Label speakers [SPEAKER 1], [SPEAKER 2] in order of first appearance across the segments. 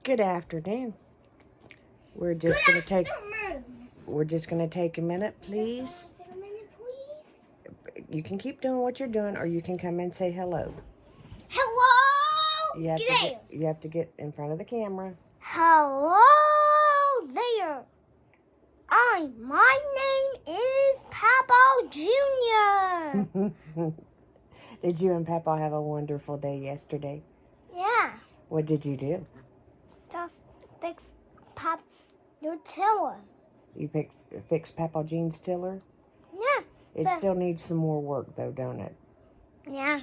[SPEAKER 1] Good afternoon. We're just gonna take a minute, please. You can keep doing what you're doing, or you can come and say hello.
[SPEAKER 2] Hello
[SPEAKER 1] You have to get in front of the camera.
[SPEAKER 2] Hello there. My name is Papa Jr.
[SPEAKER 1] Did you and Papa have a wonderful day yesterday?
[SPEAKER 2] Yeah.
[SPEAKER 1] What did you do?
[SPEAKER 2] Just fix your tiller.
[SPEAKER 1] You fixed Papa Jean's tiller?
[SPEAKER 2] Yeah.
[SPEAKER 1] It still needs some more work, though, don't it?
[SPEAKER 2] Yeah.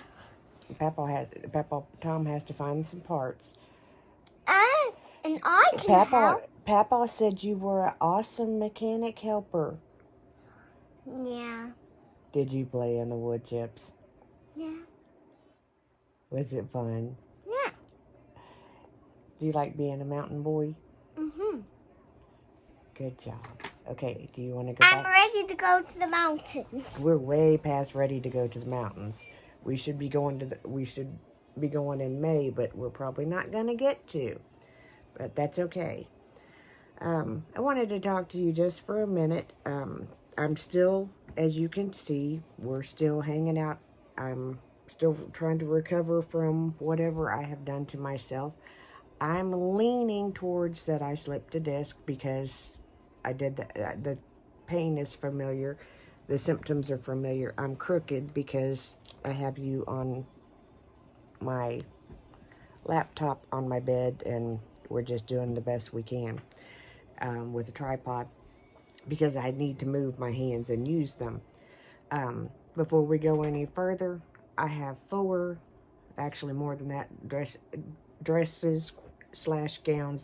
[SPEAKER 1] Tom has to find some parts.
[SPEAKER 2] And I can help.
[SPEAKER 1] Papa said you were an awesome mechanic helper.
[SPEAKER 2] Yeah.
[SPEAKER 1] Did you play in the wood chips?
[SPEAKER 2] Yeah.
[SPEAKER 1] Was it fun?
[SPEAKER 2] Yeah.
[SPEAKER 1] Do you like being a mountain boy?
[SPEAKER 2] Mm-hmm.
[SPEAKER 1] Good job. Okay, do you want to go back?
[SPEAKER 2] I'm ready to go to the mountains.
[SPEAKER 1] We're way past ready to go to the mountains. We should be going in May, but we're probably not going to get to. But that's okay. I wanted to talk to you just for a minute. I'm still, as you can see, we're still hanging out. I'm still trying to recover from whatever I have done to myself. I'm leaning towards that I slipped a disc because I did the pain is familiar. The symptoms are familiar. I'm crooked because I have you on my laptop on my bed, and we're just doing the best we can with a tripod because I need to move my hands and use them. Before we go any further, I have 4, actually more than that, dresses/gowns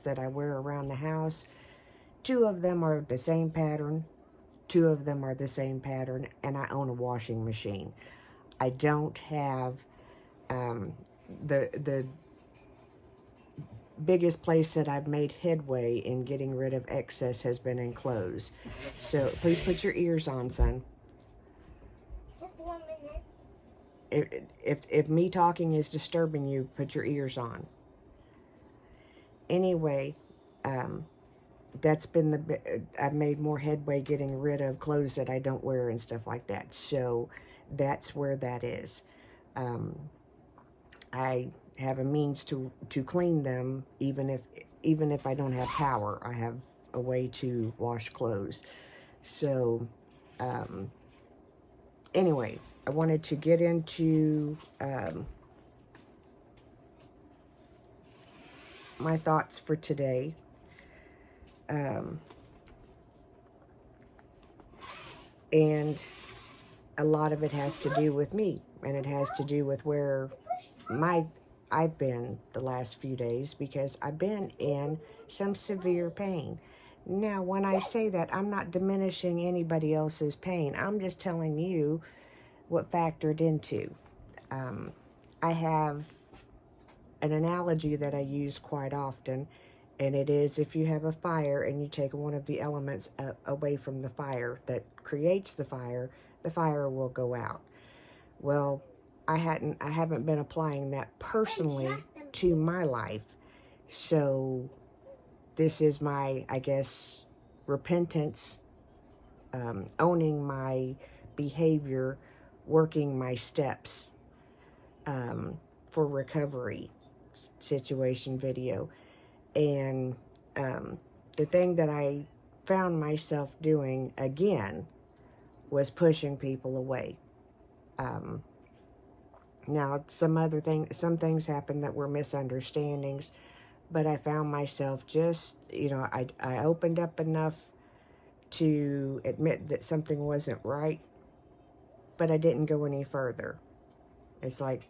[SPEAKER 1] that I wear around the house. 2 of them are the same pattern. 2 of them are the same pattern, and I own a washing machine. I don't have the biggest place that I've made headway in getting rid of excess has been in clothes. So please put your ears on, son.
[SPEAKER 2] Just 1 minute.
[SPEAKER 1] If me talking is disturbing you, put your ears on. Anyway, that's been I've made more headway getting rid of clothes that I don't wear and stuff like that. So that's where that is. I have a means to clean them, even if I don't have power. I have a way to wash clothes. So anyway, I wanted to get into my thoughts for today. And a lot of it has to do with me, and it has to do with where I've been the last few days, because I've been in some severe pain. Now, when I say that, I'm not diminishing anybody else's pain. I'm just telling you what factored into. I have an analogy that I use quite often, and it is, if you have a fire and you take one of the elements away from the fire that creates the fire will go out. Well, I haven't been applying that personally to my life. So this is my, I guess, repentance, owning my behavior, working my steps for recovery situation video. And the thing that I found myself doing again was pushing people away. Now, some things happened that were misunderstandings, but I found myself just, I opened up enough to admit that something wasn't right, but I didn't go any further. It's like,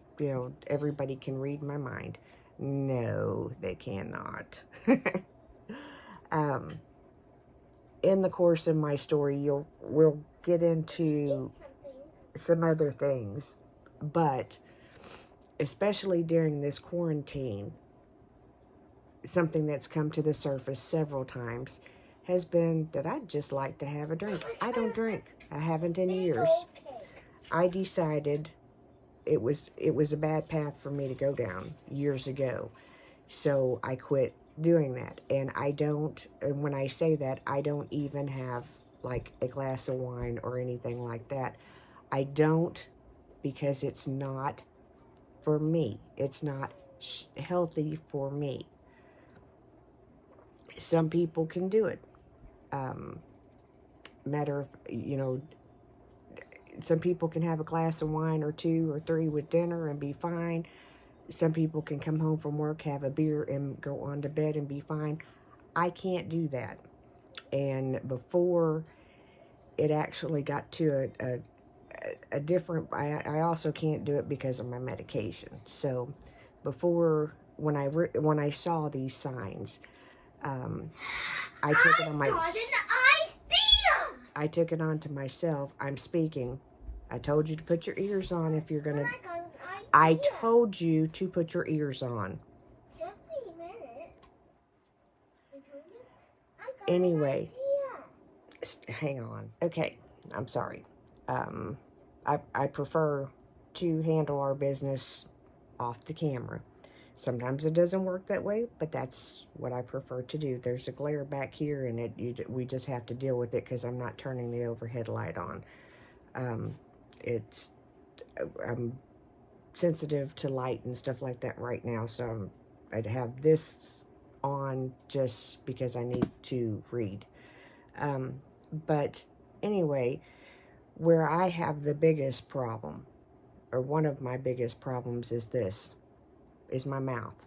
[SPEAKER 1] everybody can read my mind. No, they cannot. In the course of my story, we'll get into some other things, but especially during this quarantine, something that's come to the surface several times has been that I'd just like to have a drink. I don't drink. I haven't in years. I decided it was a bad path for me to go down years ago. So I quit doing that. And I don't, and when I say that, I don't even have like a glass of wine or anything like that. I don't, because it's not for me. It's not healthy for me. Some people can do it. Matter of, some people can have a glass of wine or two or three with dinner and be fine. Some people can come home from work, have a beer, and go on to bed and be fine. I can't do that. And before it actually got to a different, I also can't do it because of my medication. So before, when I saw these signs, I took it on my. I took it on to myself. I'm speaking. I told you to put your ears on if you're gonna. I told you to put your ears on.
[SPEAKER 2] Just a minute. I told you.
[SPEAKER 1] Anyway, hang on. Okay, I'm sorry. I prefer to handle our business off the camera. Sometimes it doesn't work that way, but that's what I prefer to do. There's a glare back here, and we just have to deal with it because I'm not turning the overhead light on. I'm sensitive to light and stuff like that right now, so I'd have this on just because I need to read. But anyway, where I have the biggest problem, or one of my biggest problems, is my mouth.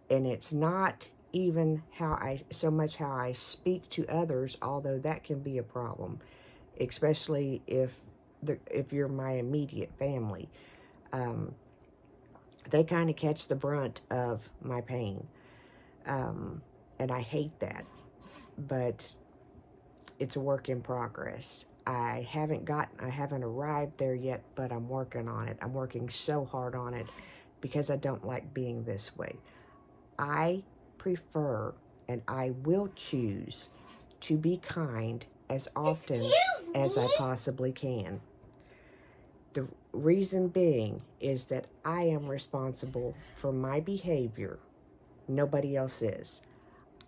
[SPEAKER 1] And it's not even so much how I speak to others, although that can be a problem, especially if you're my immediate family. They kind of catch the brunt of my pain. And I hate that. But it's a work in progress. I haven't arrived there yet, but I'm working on it. I'm working so hard on it because I don't like being this way. I prefer, and I will choose, to be kind as often as I possibly can. The reason being is that I am responsible for my behavior. Nobody else is.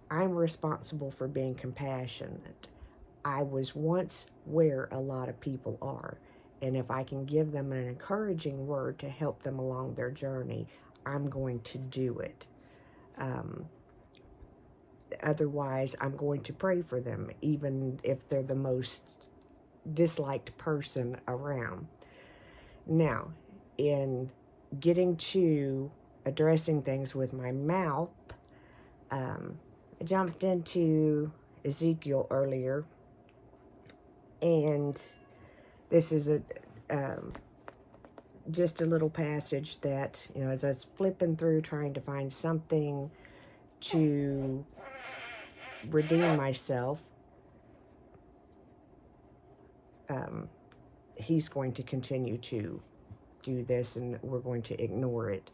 [SPEAKER 1] I'm responsible for being compassionate. I was once where a lot of people are. And if I can give them an encouraging word to help them along their journey, I'm going to do it. Otherwise, I'm going to pray for them, even if they're the most disliked person around. Now, in getting to addressing things with my mouth, I jumped into Ezekiel earlier, and this is just a little passage that, as I was flipping through trying to find something to redeem myself, he's going to continue to do this, and we're going to ignore it.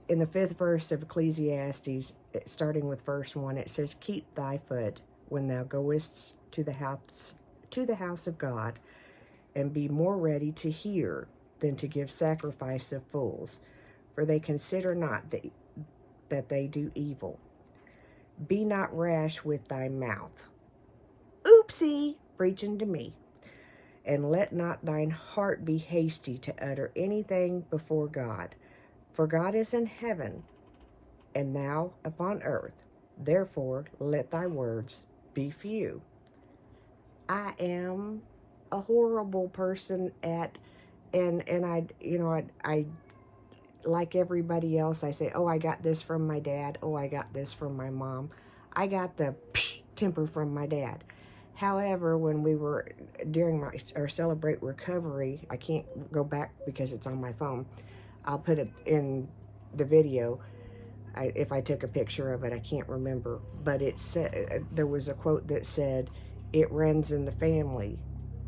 [SPEAKER 1] In the 5th verse of Ecclesiastes, starting with verse 1, it says, "Keep thy foot when thou goest to the house of God, and be more ready to hear than to give sacrifice of fools, for they consider not that they do evil. Be not rash with thy mouth." Oopsie, preaching to me. "And let not thine heart be hasty to utter anything before God. For God is in heaven, and thou upon earth. Therefore let thy words be few." I am a horrible person and I like everybody else, I say, "Oh, I got this from my dad. Oh, I got this from my mom." I got the temper from my dad. However, when we were during our Celebrate Recovery, I can't go back because it's on my phone. I'll put it in the video. If I took a picture of it, I can't remember. But it said, there was a quote that said, "It runs in the family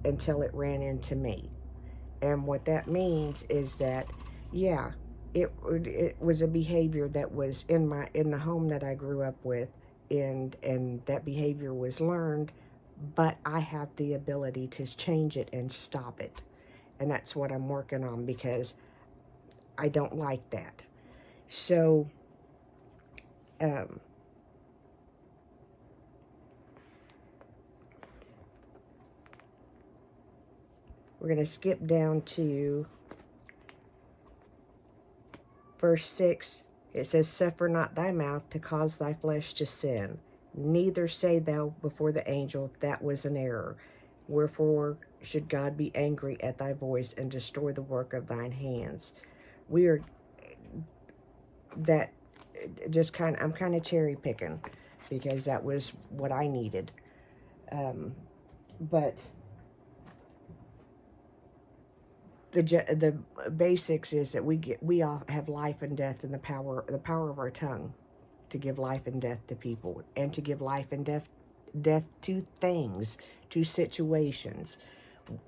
[SPEAKER 1] until it ran into me." And what that means is that, yeah, it was a behavior that was in the home that I grew up with, and that behavior was learned, but I have the ability to change it and stop it. And that's what I'm working on, because I don't like that. So, we're going to skip down to verse 6. It says, "Suffer not thy mouth to cause thy flesh to sin. Neither say thou before the angel, that was an error. Wherefore should God be angry at thy voice and destroy the work of thine hands?" We are that just I'm kind of cherry picking because that was what I needed. But the basics is that we all have life and death in the power of our tongue, to give life and death to people, and to give life and death to things, to situations.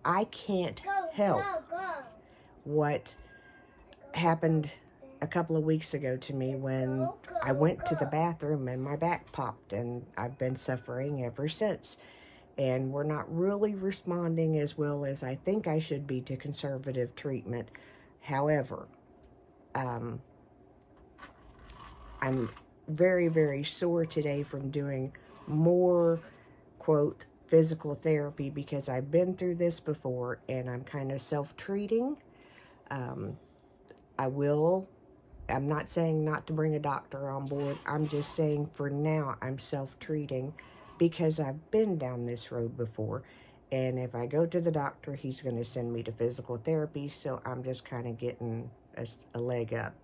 [SPEAKER 1] I can't help what happened a couple of weeks ago to me when I went to the bathroom and my back popped, and I've been suffering ever since. And we're not really responding as well as I think I should be to conservative treatment. However, I'm very, very sore today from doing more, quote, physical therapy, because I've been through this before and I'm kind of self-treating. I'm not saying not to bring a doctor on board. I'm just saying for now I'm self-treating because I've been down this road before. And if I go to the doctor, he's going to send me to physical therapy. So I'm just kind of getting a leg up.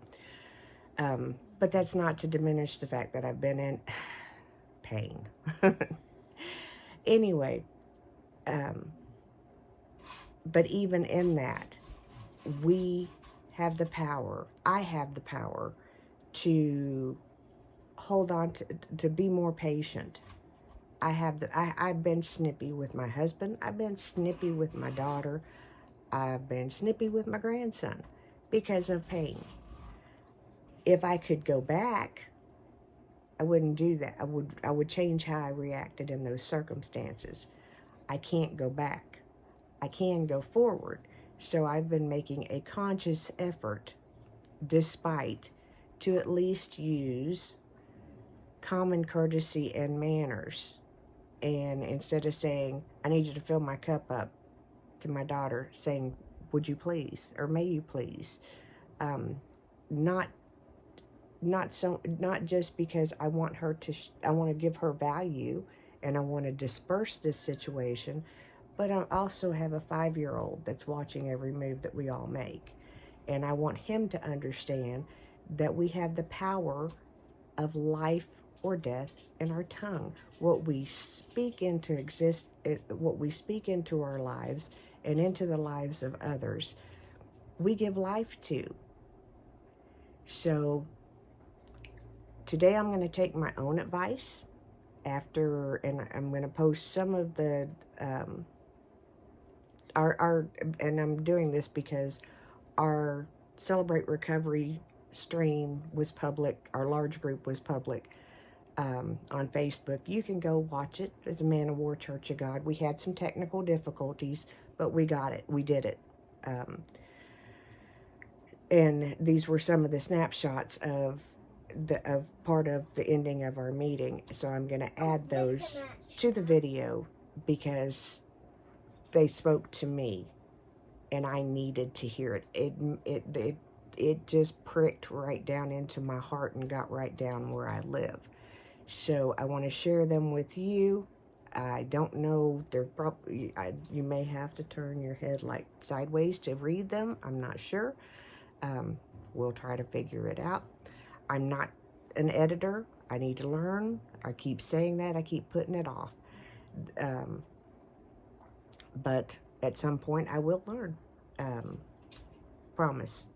[SPEAKER 1] But that's not to diminish the fact that I've been in pain. Anyway, but even in that, we have the power. I have the power to hold on to be more patient. I've been snippy with my husband. I've been snippy with my daughter. I've been snippy with my grandson because of pain. If I could go back, I wouldn't do that. I would change how I reacted in those circumstances. I can't go back. I can go forward. So I've been making a conscious effort, despite, to at least use common courtesy and manners. And instead of saying, "I need you to fill my cup up," to my daughter, saying, "Would you please?" or "May you please?" Not just because I want her to, I want to give her value and I want to disperse this situation, but I also have a 5-year-old that's watching every move that we all make. And I want him to understand that we have the power of life or death in our tongue. What we speak into what we speak into our lives and into the lives of others, we give life to. So today I'm going to take my own advice and I'm going to post some of the and I'm doing this because our Celebrate Recovery stream was public. Our large group was public on Facebook. You can go watch it. As a Man of War Church of God. We had some technical difficulties, but we got it. We did it. And these were some of the snapshots of part of the ending of our meeting. So I'm going to add those to the video because they spoke to me and I needed to hear it. It just pricked right down into my heart and got right down where I live. So I want to share them with you. I don't know, they're probably, you may have to turn your head like sideways to read them. I'm not sure. We'll try to figure it out. I'm not an editor. I need to learn. I keep saying that. I keep putting it off. But at some point I will learn. Promise.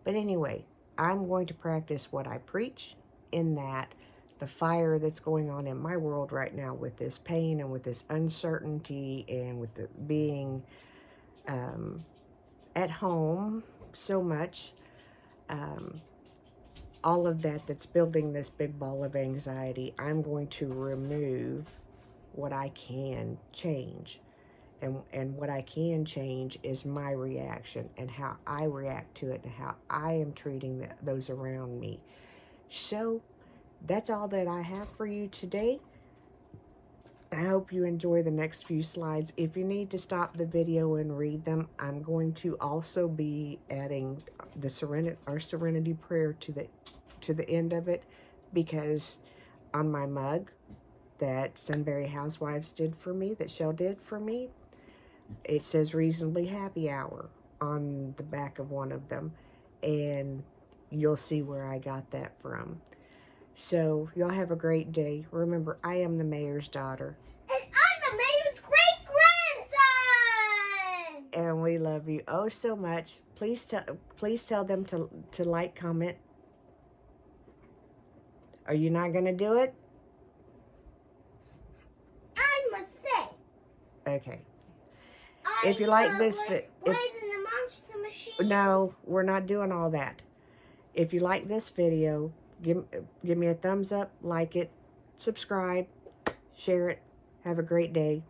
[SPEAKER 1] But anyway, I'm going to practice what I preach, in that the fire that's going on in my world right now with this pain and with this uncertainty and with the being at home so much, all of that's building this big ball of anxiety, I'm going to remove what I can change. And what I can change is my reaction and how I react to it and how I am treating those around me. So that's all that I have for you today. I hope you enjoy the next few slides. If you need to stop the video and read them, I'm going to also be adding our serenity prayer to the end of it, because on my mug that Sunbury Housewives did for me, that Shell did for me, it says reasonably happy hour on the back of one of them, and you'll see where I got that from. So y'all have a great day. Remember, I am the mayor's daughter.
[SPEAKER 2] And I'm the mayor's great-grandson!
[SPEAKER 1] And we love you oh so much. Please tell them to like, comment. Are you not going to do it?
[SPEAKER 2] I must say.
[SPEAKER 1] Okay. If you like this
[SPEAKER 2] Boys in the Monster Machine.
[SPEAKER 1] No, we're not doing all that. If you like this video, give me a thumbs up, like it, subscribe, share it. Have a great day.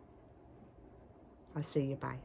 [SPEAKER 1] I'll see you. Bye.